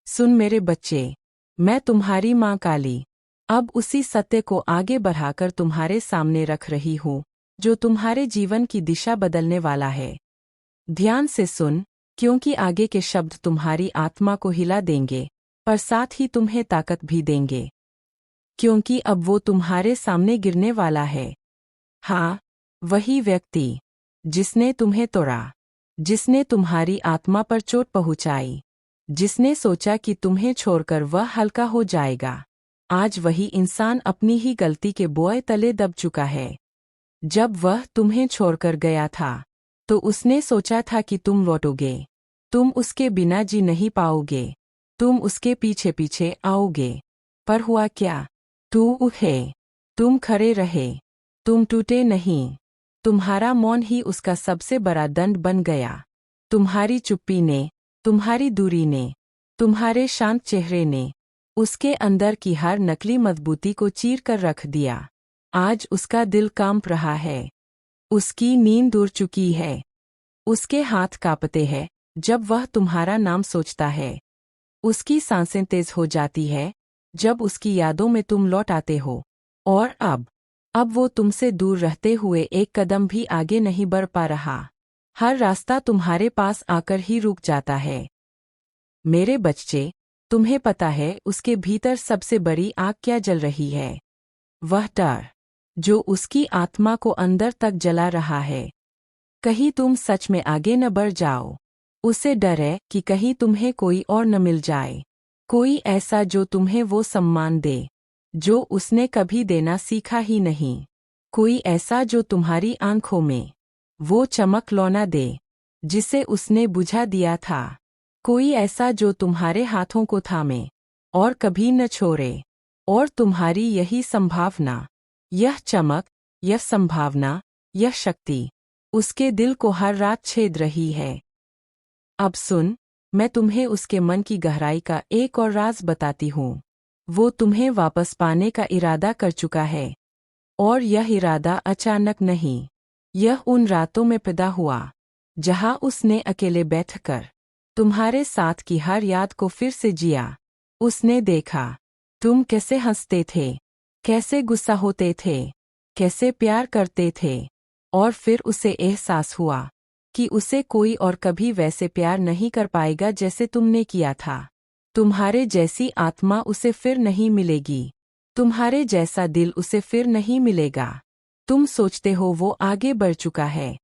सुन मेरे बच्चे, मैं तुम्हारी माँ काली अब उसी सत्य को आगे बढ़ाकर तुम्हारे सामने रख रही हूँ, जो तुम्हारे जीवन की दिशा बदलने वाला है। ध्यान से सुन, क्योंकि आगे के शब्द तुम्हारी आत्मा को हिला देंगे, पर साथ ही तुम्हें ताकत भी देंगे। क्योंकि अब वो तुम्हारे सामने गिरने वाला है। हाँ, वही व्यक्ति जिसने तुम्हें तोड़ा, जिसने तुम्हारी आत्मा पर चोट पहुंचाई, जिसने सोचा कि तुम्हें छोड़कर वह हल्का हो जाएगा, आज वही इंसान अपनी ही गलती के बोए तले दब चुका है। जब वह तुम्हें छोड़कर गया था, तो उसने सोचा था कि तुम लौटोगे, तुम उसके बिना जी नहीं पाओगे, तुम उसके पीछे पीछे आओगे। पर हुआ क्या? तू उठे, तुम खड़े रहे, तुम टूटे नहीं। तुम्हारा मौन ही उसका सबसे बड़ा दंड बन गया। तुम्हारी चुप्पी ने, तुम्हारी दूरी ने, तुम्हारे शांत चेहरे ने उसके अंदर की हर नकली मजबूती को चीर कर रख दिया। आज उसका दिल कांप रहा है, उसकी नींद उड़ चुकी है, उसके हाथ कांपते हैं जब वह तुम्हारा नाम सोचता है, उसकी सांसें तेज हो जाती है जब उसकी यादों में तुम लौट आते हो। और अब वो तुमसे दूर रहते हुए एक कदम भी आगे नहीं बढ़ पा रहा। हर रास्ता तुम्हारे पास आकर ही रुक जाता है। मेरे बच्चे, तुम्हें पता है उसके भीतर सबसे बड़ी आग क्या जल रही है? वह डर जो उसकी आत्मा को अंदर तक जला रहा है। कहीं तुम सच में आगे न बढ़ जाओ। उसे डर है कि कहीं तुम्हें कोई और न मिल जाए, कोई ऐसा जो तुम्हें वो सम्मान दे जो उसने कभी देना सीखा ही नहीं, कोई ऐसा जो तुम्हारी आंखों में वो चमक लौना दे जिसे उसने बुझा दिया था, कोई ऐसा जो तुम्हारे हाथों को थामे और कभी न छोड़े। और तुम्हारी यही संभावना, यह चमक, यह संभावना, यह शक्ति उसके दिल को हर रात छेद रही है। अब सुन, मैं तुम्हें उसके मन की गहराई का एक और राज बताती हूँ। वो तुम्हें वापस पाने का इरादा कर चुका है। और यह इरादा अचानक नहीं, यह उन रातों में पैदा हुआ जहाँ उसने अकेले बैठकर तुम्हारे साथ की हर याद को फिर से जिया। उसने देखा तुम कैसे हंसते थे, कैसे गुस्सा होते थे, कैसे प्यार करते थे, और फिर उसे एहसास हुआ कि उसे कोई और कभी वैसे प्यार नहीं कर पाएगा जैसे तुमने किया था। तुम्हारे जैसी आत्मा उसे फिर नहीं मिलेगी, तुम्हारे जैसा दिल उसे फिर नहीं मिलेगा। तुम सोचते हो वो आगे बढ़ चुका है,